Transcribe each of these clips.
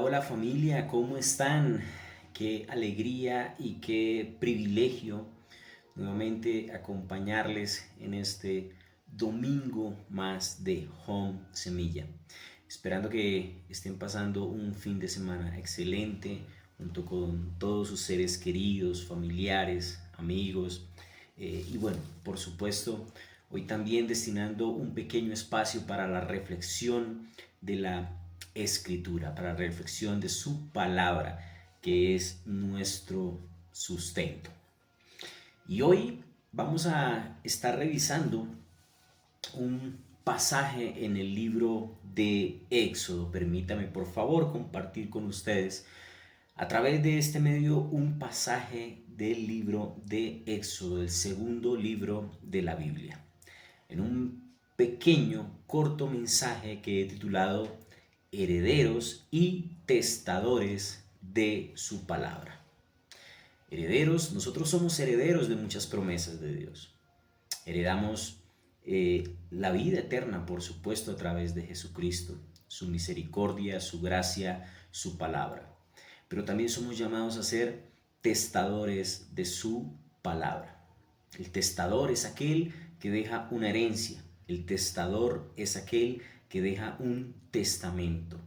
Hola familia, ¿cómo están? Qué alegría y qué privilegio nuevamente acompañarles en este domingo más de Home Semilla. Esperando que estén pasando un fin de semana excelente junto con todos sus seres queridos, familiares, amigos. Y bueno, por supuesto, hoy también destinando un pequeño espacio para la reflexión de la escritura, para la reflexión de su palabra, que es nuestro sustento. Y hoy vamos a estar revisando un pasaje en el libro de Éxodo. Permítame por favor compartir con ustedes a través de este medio un pasaje del libro de Éxodo, el segundo libro de la Biblia, en un pequeño, corto mensaje que he titulado Herederos y testadores de su palabra. Herederos, nosotros somos herederos de muchas promesas de Dios. Heredamos la vida eterna, por supuesto, a través de Jesucristo, su misericordia, su gracia, su palabra. Pero también somos llamados a ser testadores de su palabra. El testador es aquel que deja una herencia. El testador es aquel que deja un testamento,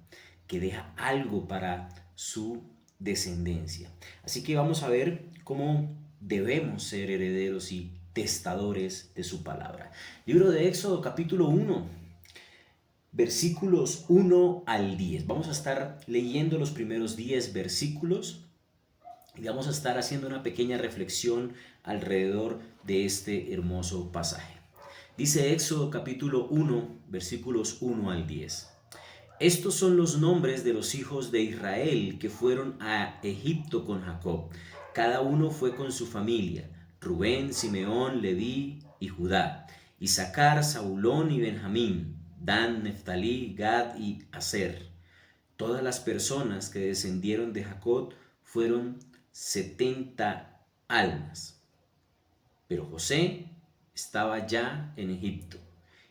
que deja algo para su descendencia. Así que vamos a ver cómo debemos ser herederos y testadores de su palabra. Libro de Éxodo capítulo 1, versículos 1 al 10. Vamos a estar leyendo los primeros 10 versículos y vamos a estar haciendo una pequeña reflexión alrededor de este hermoso pasaje. Dice Éxodo capítulo 1, versículos 1 al 10. Estos son los nombres de los hijos de Israel que fueron a Egipto con Jacob. Cada uno fue con su familia: Rubén, Simeón, Leví y Judá, Isaacar, Zabulón y Benjamín, Dan, Neftalí, Gad y Aser. Todas las personas que descendieron de Jacob fueron 70 almas. Pero José estaba ya en Egipto,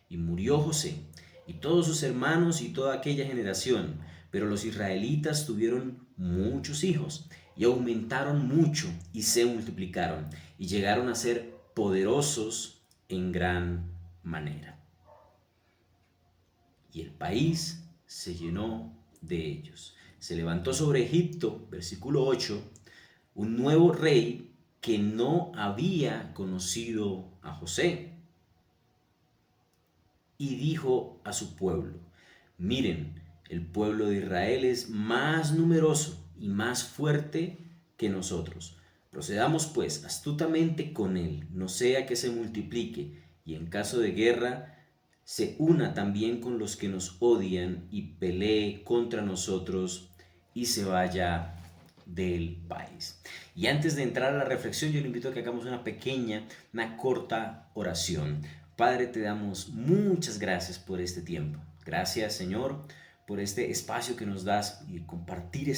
y murió José, y todos sus hermanos y toda aquella generación. Pero los israelitas tuvieron muchos hijos, y aumentaron mucho, y se multiplicaron, y llegaron a ser poderosos en gran manera. Y el país se llenó de ellos. Se levantó sobre Egipto, versículo 8, un nuevo rey que no había conocido a José, y dijo a su pueblo: miren, el pueblo de Israel es más numeroso y más fuerte que nosotros. Procedamos pues astutamente con él, no sea que se multiplique, y en caso de guerra se una también con los que nos odian y pelee contra nosotros y se vaya del país. Y antes de entrar a la reflexión, yo le invito a que hagamos una corta oración. Padre, te damos muchas gracias por este tiempo. Gracias, Señor, por este espacio que nos das y compartir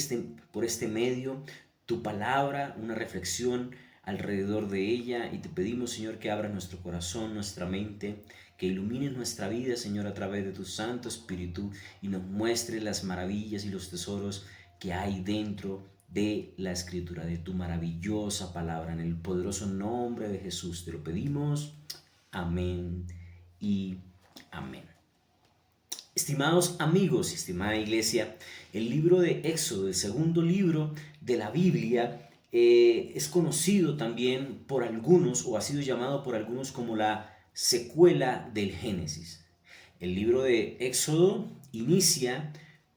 por este medio tu palabra, una reflexión alrededor de ella. Y te pedimos, Señor, que abras nuestro corazón, nuestra mente, que ilumines nuestra vida, Señor, a través de tu Santo Espíritu, y nos muestre las maravillas y los tesoros que hay dentro de la Escritura, de tu maravillosa palabra. En el poderoso nombre de Jesús te lo pedimos. Amén y amén. Estimados amigos y estimada iglesia, el libro de Éxodo, el segundo libro de la Biblia, es conocido también por algunos, o ha sido llamado por algunos, como la secuela del Génesis. El libro de Éxodo inicia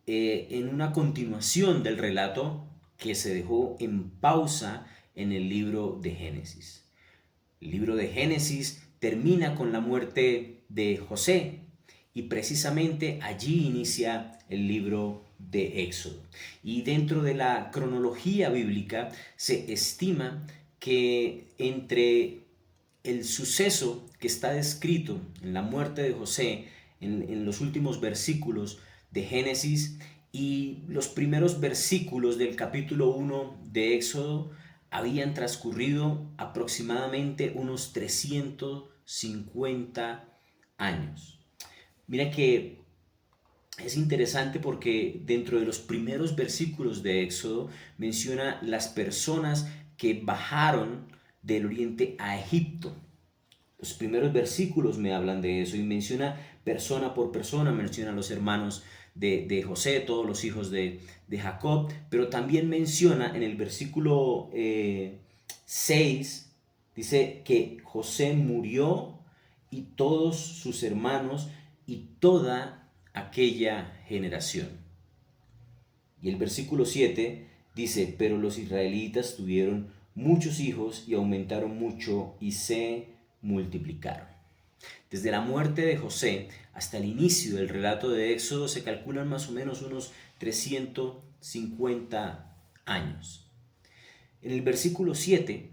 en una continuación del relato que se dejó en pausa en el libro de Génesis. El libro de Génesis termina con la muerte de José, y precisamente allí inicia el libro de Éxodo. Y dentro de la cronología bíblica se estima que entre el suceso que está descrito en la muerte de José en los últimos versículos de Génesis y los primeros versículos del capítulo 1 de Éxodo, habían transcurrido aproximadamente unos 350 años. Mira que es interesante porque dentro de los primeros versículos de Éxodo menciona las personas que bajaron del oriente a Egipto. Los primeros versículos me hablan de eso y menciona persona por persona, menciona a los hermanos de José, todos los hijos de Jacob, pero también menciona en el versículo 6, dice que José murió y todos sus hermanos y toda aquella generación. Y el versículo 7 dice, pero los israelitas tuvieron muchos hijos y aumentaron mucho y se multiplicaron. Desde la muerte de José hasta el inicio del relato de Éxodo se calculan más o menos unos 350 años. En el versículo 7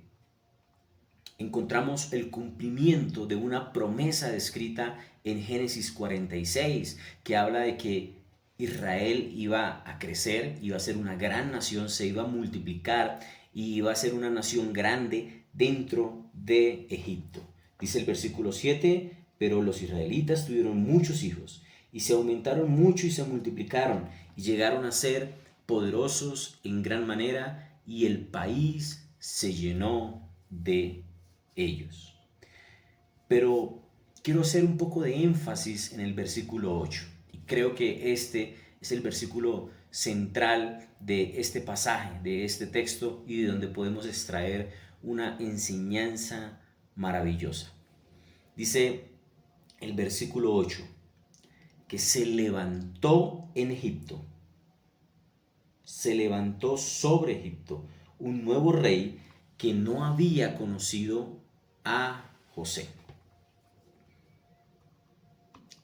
encontramos el cumplimiento de una promesa descrita en Génesis 46, que habla de que Israel iba a crecer, iba a ser una gran nación, se iba a multiplicar y iba a ser una nación grande dentro de Egipto. Dice el versículo 7, pero los israelitas tuvieron muchos hijos y se aumentaron mucho y se multiplicaron y llegaron a ser poderosos en gran manera y el país se llenó de ellos. Pero quiero hacer un poco de énfasis en el versículo 8 y creo que este es el versículo central de este pasaje, de este texto y de donde podemos extraer una enseñanza maravillosa. Dice el versículo 8 que se levantó en Egipto, se levantó sobre Egipto un nuevo rey que no había conocido a José.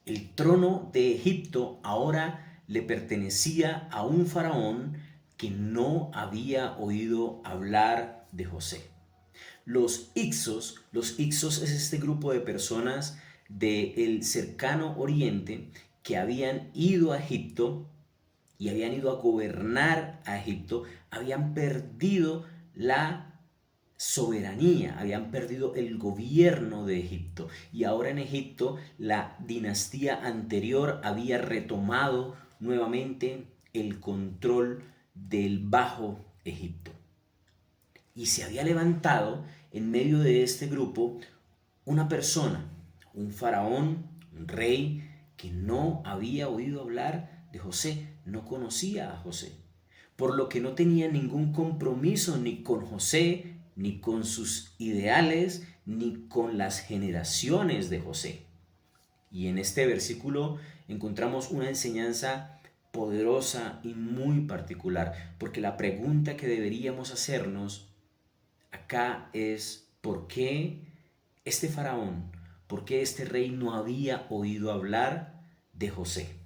El trono de Egipto ahora le pertenecía a un faraón que no había oído hablar de José. Los Ixos es este grupo de personas del cercano oriente que habían ido a Egipto y habían ido a gobernar a Egipto, habían perdido la soberanía, habían perdido el gobierno de Egipto y ahora en Egipto la dinastía anterior había retomado nuevamente el control del Bajo Egipto y se había levantado en medio de este grupo una persona, un faraón, un rey que no había oído hablar de José, no conocía a José, por lo que no tenía ningún compromiso ni con José, ni con sus ideales, ni con las generaciones de José. Y en este versículo encontramos una enseñanza poderosa y muy particular, porque la pregunta que deberíamos hacernos acá es ¿por qué este faraón, por qué este rey no había oído hablar de José?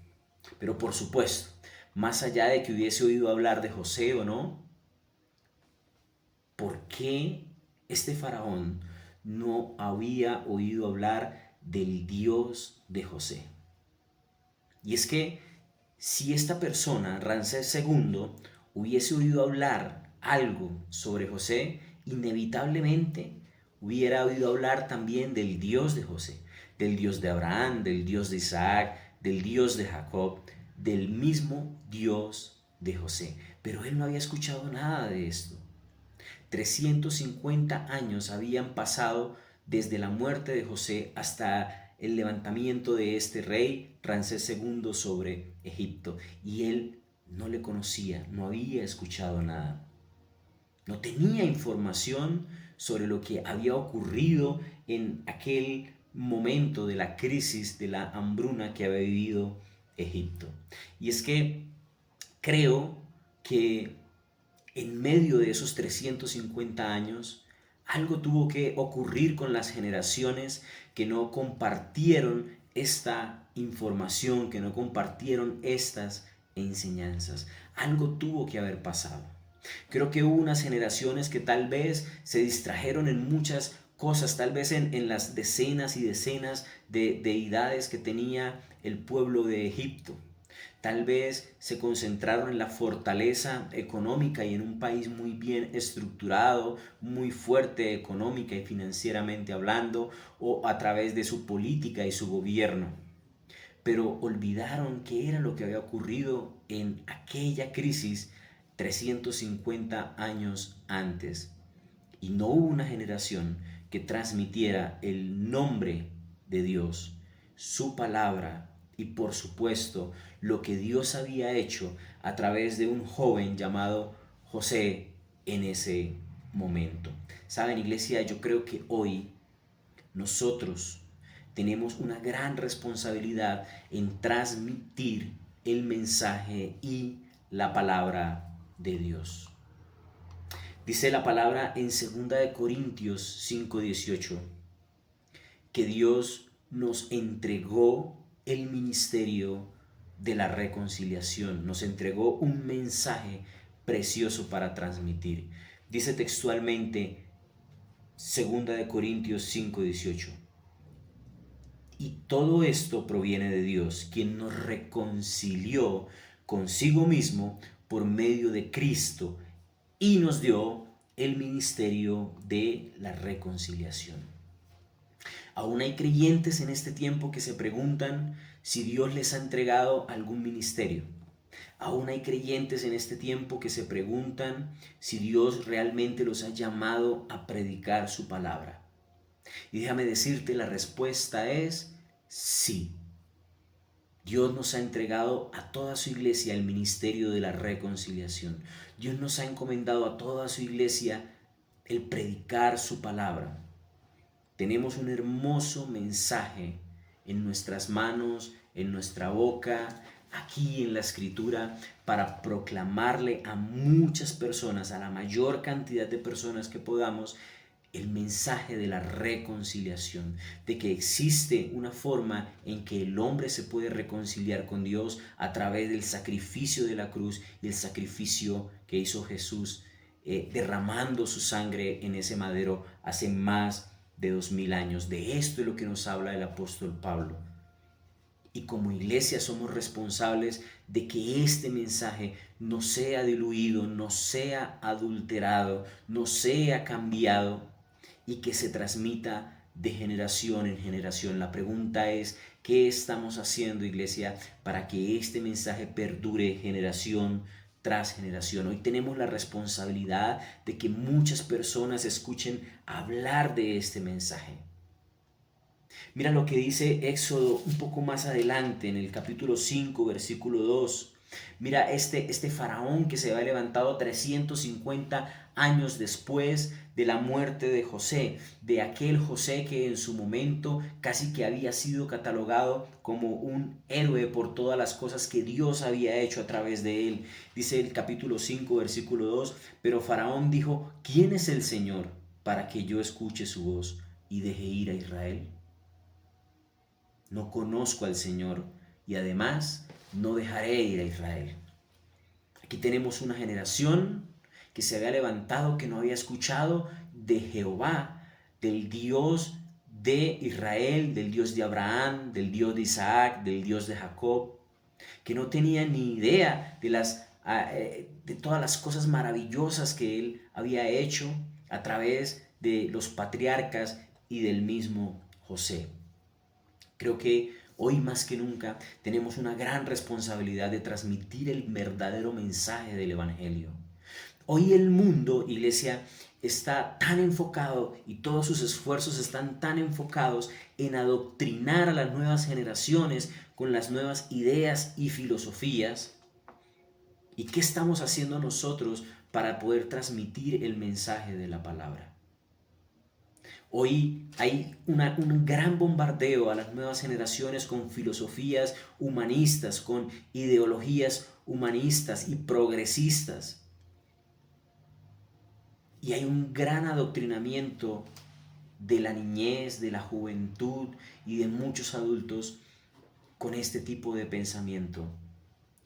Pero por supuesto, más allá de que hubiese oído hablar de José o no, ¿por qué este faraón no había oído hablar del Dios de José? Y es que si esta persona, Ramsés II, hubiese oído hablar algo sobre José, inevitablemente hubiera oído hablar también del Dios de José, del Dios de Abraham, del Dios de Isaac, del Dios de Jacob, del mismo Dios de José. Pero él no había escuchado nada de esto. 350 años habían pasado desde la muerte de José hasta el levantamiento de este rey, Ramsés II, sobre Egipto. Y él no le conocía, no había escuchado nada. No tenía información sobre lo que había ocurrido en aquel momento de la crisis, de la hambruna que había vivido Egipto. Y es que creo que en medio de esos 350 años, algo tuvo que ocurrir con las generaciones que no compartieron esta información, que no compartieron estas enseñanzas. Algo tuvo que haber pasado. Creo que hubo unas generaciones que tal vez se distrajeron en muchas cosas, tal vez en las decenas y decenas de deidades que tenía el pueblo de Egipto. Tal vez se concentraron en la fortaleza económica y en un país muy bien estructurado, muy fuerte económica y financieramente hablando, o a través de su política y su gobierno. pero olvidaron qué era lo que había ocurrido en aquella crisis 350 años antes. Y no hubo una generación que transmitiera el nombre de Dios, su palabra y por supuesto lo que Dios había hecho a través de un joven llamado José en ese momento. Saben, iglesia, yo creo que hoy nosotros tenemos una gran responsabilidad en transmitir el mensaje y la palabra de Dios. Dice la palabra en 2 Corintios 5:18 que Dios nos entregó el ministerio de la reconciliación, nos entregó un mensaje precioso para transmitir. Dice textualmente 2 Corintios 5:18. Y todo esto proviene de Dios, quien nos reconcilió consigo mismo por medio de Cristo y nos dio el ministerio de la reconciliación. Aún hay creyentes en este tiempo que se preguntan si Dios les ha entregado algún ministerio. Aún hay creyentes en este tiempo que se preguntan si Dios realmente los ha llamado a predicar su palabra. Y déjame decirte, la respuesta es sí. Dios nos ha entregado a toda su iglesia el ministerio de la reconciliación. Dios nos ha encomendado a toda su iglesia el predicar su palabra. Tenemos un hermoso mensaje en nuestras manos, en nuestra boca, aquí en la Escritura, para proclamarle a muchas personas, a la mayor cantidad de personas que podamos, el mensaje de la reconciliación, de que existe una forma en que el hombre se puede reconciliar con Dios a través del sacrificio de la cruz y el sacrificio que hizo Jesús derramando su sangre en ese madero hace más de 2000 años. De esto es lo que nos habla el apóstol Pablo. Y como iglesia somos responsables de que este mensaje no sea diluido, no sea adulterado, no sea cambiado, y que se transmita de generación en generación. La pregunta es, ¿qué estamos haciendo, iglesia, para que este mensaje perdure generación tras generación? Hoy tenemos la responsabilidad de que muchas personas escuchen hablar de este mensaje. Mira lo que dice Éxodo un poco más adelante, en el capítulo 5, versículo 2. Mira este faraón que se había levantado 350 años después de la muerte de José, de aquel José que en su momento casi que había sido catalogado como un héroe por todas las cosas que Dios había hecho a través de él. Dice el capítulo 5, versículo 2, pero Faraón dijo, ¿quién es el Señor para que yo escuche su voz y deje ir a Israel? No conozco al Señor y además no dejaré ir a Israel. Aquí tenemos una generación que se había levantado, que no había escuchado de Jehová, del Dios de Israel, del Dios de Abraham, del Dios de Isaac, del Dios de Jacob, que no tenía ni idea de todas las cosas maravillosas que él había hecho a través de los patriarcas y del mismo José. Creo que hoy más que nunca tenemos una gran responsabilidad de transmitir el verdadero mensaje del Evangelio. Hoy el mundo, iglesia, está tan enfocado y todos sus esfuerzos están tan enfocados en adoctrinar a las nuevas generaciones con las nuevas ideas y filosofías. ¿Y qué estamos haciendo nosotros para poder transmitir el mensaje de la palabra? Hoy hay un gran bombardeo a las nuevas generaciones con filosofías humanistas, con ideologías humanistas y progresistas. Y hay un gran adoctrinamiento de la niñez, de la juventud y de muchos adultos con este tipo de pensamiento.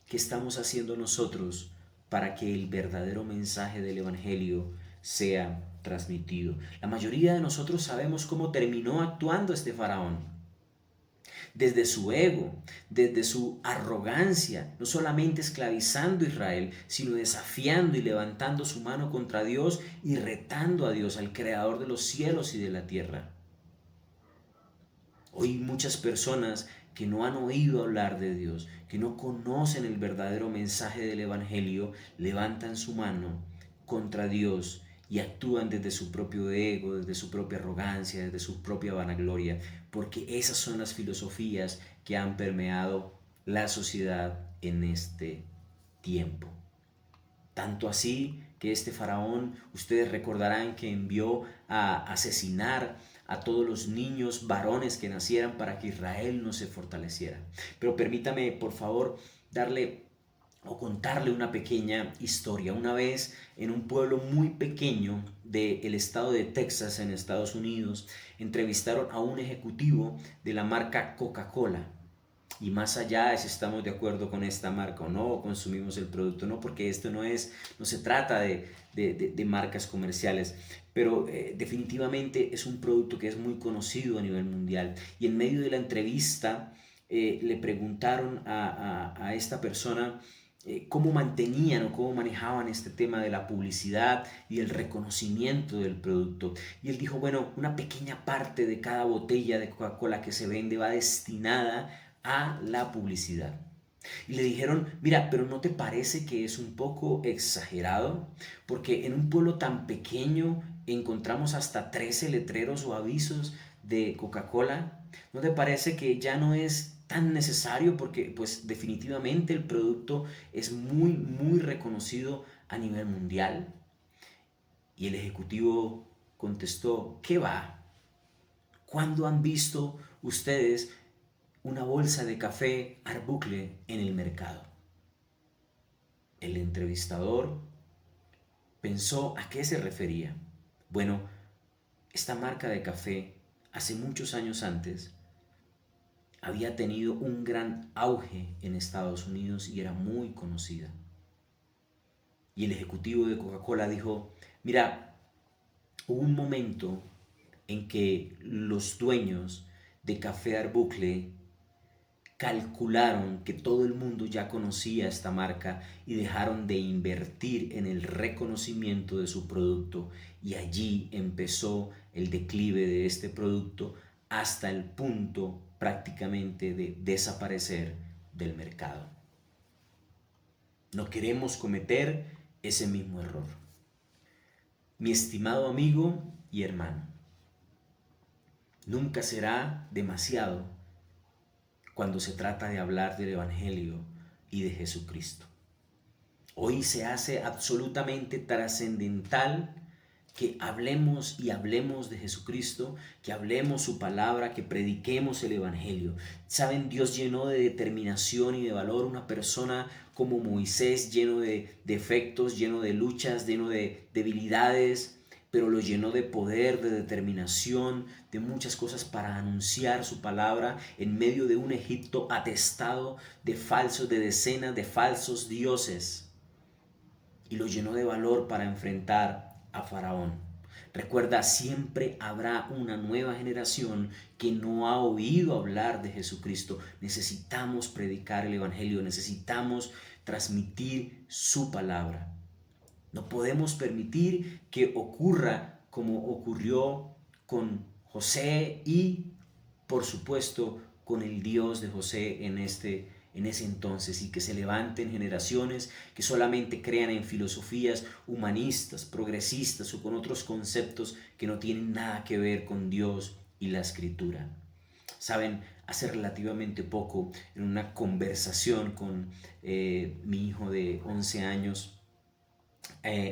¿Qué estamos haciendo nosotros para que el verdadero mensaje del Evangelio sea transmitido? La mayoría de nosotros sabemos cómo terminó actuando este faraón. Desde su ego, desde su arrogancia, no solamente esclavizando a Israel, sino desafiando y levantando su mano contra Dios y retando a Dios, al creador de los cielos y de la tierra. Hoy muchas personas que no han oído hablar de Dios, que no conocen el verdadero mensaje del Evangelio, levantan su mano contra Dios y actúan desde su propio ego, desde su propia arrogancia, desde su propia vanagloria, porque esas son las filosofías que han permeado la sociedad en este tiempo. Tanto así que este faraón, ustedes recordarán que envió a asesinar a todos los niños varones que nacieran para que Israel no se fortaleciera. Pero permítame, por favor, darle o contarle una pequeña historia. Una vez en un pueblo muy pequeño del estado de Texas, en Estados Unidos, entrevistaron a un ejecutivo de la marca Coca-Cola. Y más allá de si estamos de acuerdo con esta marca o no, o consumimos el producto, no, porque esto no se trata de marcas comerciales, pero definitivamente es un producto que es muy conocido a nivel mundial. Y en medio de la entrevista le preguntaron a esta persona cómo mantenían o cómo manejaban este tema de la publicidad y el reconocimiento del producto. Y él dijo, bueno, una pequeña parte de cada botella de Coca-Cola que se vende va destinada a la publicidad. Y le dijeron, mira, pero ¿no te parece que es un poco exagerado? Porque en un pueblo tan pequeño encontramos hasta 13 letreros o avisos de Coca-Cola. ¿No te parece que ya no es tan necesario? Porque pues definitivamente el producto es muy reconocido a nivel mundial. Y el ejecutivo contestó, ¿qué va? ¿Cuándo han visto ustedes una bolsa de café Arbuckle en el mercado? El entrevistador pensó a qué se refería. Bueno, esta marca de café, hace muchos años antes, había tenido un gran auge en Estados Unidos y era muy conocida. Y el ejecutivo de Coca-Cola dijo, mira, hubo un momento en que los dueños de Café Arbuckle calcularon que todo el mundo ya conocía esta marca y dejaron de invertir en el reconocimiento de su producto, y allí empezó el declive de este producto hasta el punto prácticamente de desaparecer del mercado. No queremos cometer ese mismo error. Mi estimado amigo y hermano, nunca será demasiado cuando se trata de hablar del Evangelio y de Jesucristo. Hoy se hace absolutamente trascendental que hablemos y hablemos de Jesucristo, que hablemos su palabra, que prediquemos el Evangelio. Saben, Dios llenó de determinación y de valor una persona como Moisés, lleno de defectos, lleno de luchas, lleno de debilidades, pero lo llenó de poder, de determinación, de muchas cosas para anunciar su palabra en medio de un Egipto atestado de falsos, de decenas de falsos dioses. Y lo llenó de valor para enfrentar a Faraón. Recuerda, siempre habrá una nueva generación que no ha oído hablar de Jesucristo. Necesitamos predicar el Evangelio, necesitamos transmitir su palabra. No podemos permitir que ocurra como ocurrió con José y, por supuesto, con el Dios de José en ese entonces, y que se levanten generaciones que solamente crean en filosofías humanistas, progresistas o con otros conceptos que no tienen nada que ver con Dios y la Escritura. Saben, hace relativamente poco, en una conversación con mi hijo de 11 años,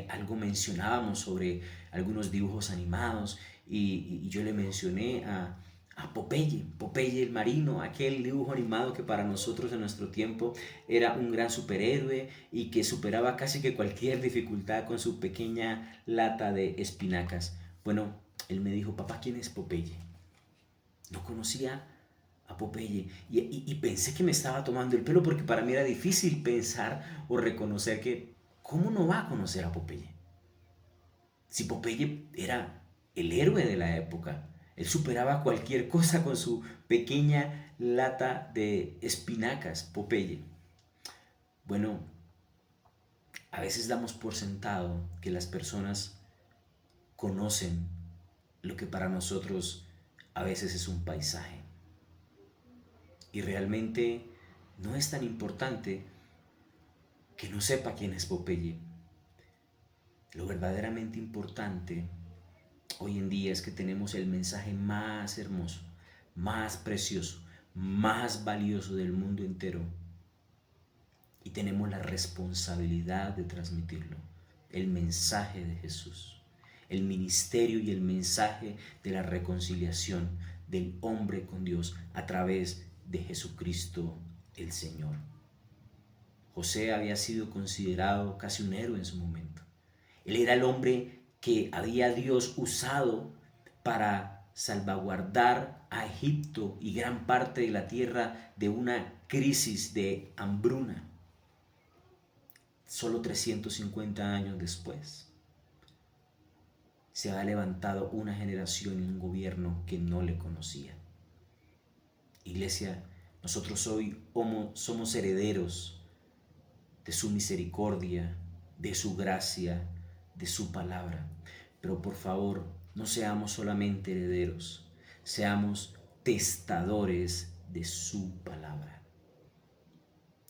algo mencionábamos sobre algunos dibujos animados y yo le mencioné a Popeye el marino, aquel dibujo animado que para nosotros en nuestro tiempo era un gran superhéroe y que superaba casi que cualquier dificultad con su pequeña lata de espinacas. Bueno, él me dijo, papá, ¿quién es Popeye? No conocía a Popeye y pensé que me estaba tomando el pelo, porque para mí era difícil pensar o reconocer que, ¿cómo no va a conocer a Popeye? Si Popeye era el héroe de la época, él superaba cualquier cosa con su pequeña lata de espinacas, Popeye. Bueno, a veces damos por sentado que las personas conocen lo que para nosotros a veces es un paisaje. Y realmente no es tan importante que no sepa quién es Popeye. Lo verdaderamente importante hoy en día es que tenemos el mensaje más hermoso, más precioso, más valioso del mundo entero y tenemos la responsabilidad de transmitirlo, el mensaje de Jesús, el ministerio y el mensaje de la reconciliación del hombre con Dios a través de Jesucristo el Señor. José había sido considerado casi un héroe en su momento. Él era el hombre que había Dios usado para salvaguardar a Egipto y gran parte de la tierra de una crisis de hambruna. Solo 350 años después, se ha levantado una generación y un gobierno que no le conocía. Iglesia, nosotros hoy somos herederos de su misericordia, de su gracia, de su palabra. Pero por favor, no seamos solamente herederos, seamos testadores de su palabra.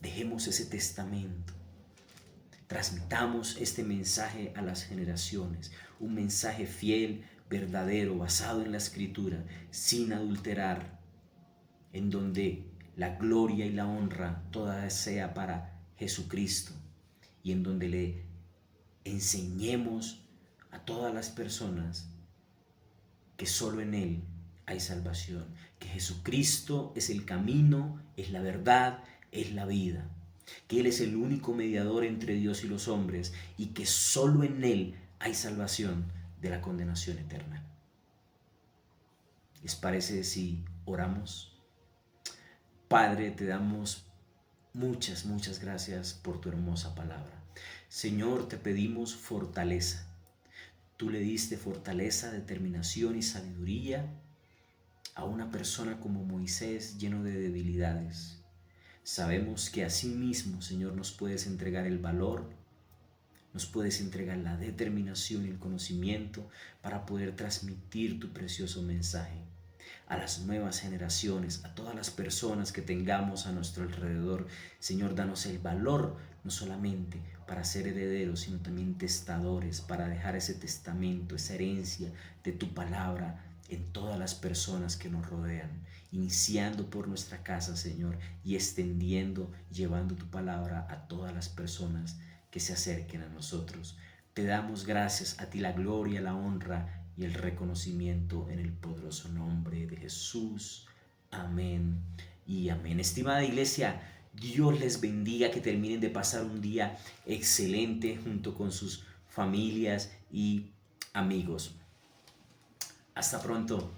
Dejemos ese testamento. Transmitamos este mensaje a las generaciones, un mensaje fiel, verdadero, basado en la Escritura, sin adulterar, en donde la gloria y la honra toda sea para Jesucristo y en donde le enseñemos a todas las personas que solo en Él hay salvación, que Jesucristo es el camino, es la verdad, es la vida, que Él es el único mediador entre Dios y los hombres y que solo en Él hay salvación de la condenación eterna. ¿Les parece si oramos? Padre, te damos muchas gracias por tu hermosa palabra. Señor, te pedimos fortaleza. Tú le diste fortaleza, determinación y sabiduría a una persona como Moisés lleno de debilidades. Sabemos que asimismo, Señor, nos puedes entregar el valor, nos puedes entregar la determinación y el conocimiento para poder transmitir tu precioso mensaje a las nuevas generaciones, a todas las personas que tengamos a nuestro alrededor. Señor, danos el valor, no solamente para ser herederos, sino también testadores, para dejar ese testamento, esa herencia de tu palabra en todas las personas que nos rodean, iniciando por nuestra casa, Señor, y extendiendo, llevando tu palabra a todas las personas que se acerquen a nosotros. Te damos gracias, a ti la gloria, la honra y el reconocimiento en el poderoso nombre de Jesús. Amén y amén. Estimada iglesia, Dios les bendiga, que terminen de pasar un día excelente junto con sus familias y amigos. Hasta pronto.